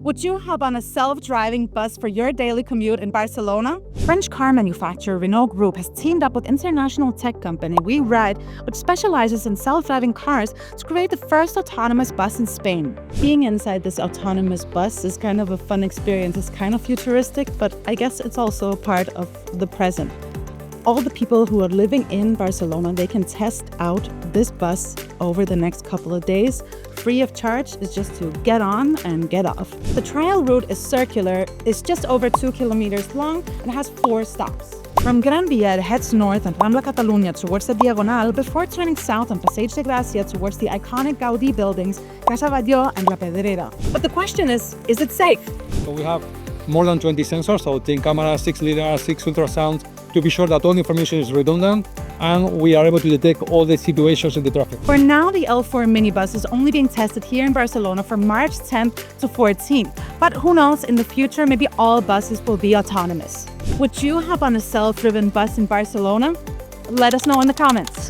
Would you hop on a self-driving bus for your daily commute in Barcelona? French car manufacturer Renault Group has teamed up with international tech company WeRide, which specializes in self-driving cars, to create the first autonomous bus in Spain. Being inside this autonomous bus is kind of a fun experience. It's kind of futuristic, but I guess it's also a part of the present. All the people who are living in Barcelona, they can test out this bus over the next couple of days. Free of charge. Is just to get on and get off. The trial route is circular, it's just over 2 kilometers long, and has 4 stops. From Gran Via, it heads north on Rambla Catalunya towards the Diagonal before turning south on Passeig de Gràcia towards the iconic Gaudí buildings, Casa Batlló and La Pedrera. But the question is it safe? So we have more than 20 sensors, so 10 cameras, 6 lidars, 6 ultrasounds, to be sure that all information is redundant, and we are able to detect all the situations in the traffic. For now, the L4 minibus is only being tested here in Barcelona from March 10th to 14th. But who knows, in the future, maybe all buses will be autonomous. Would you hop on a self-driven bus in Barcelona? Let us know in the comments.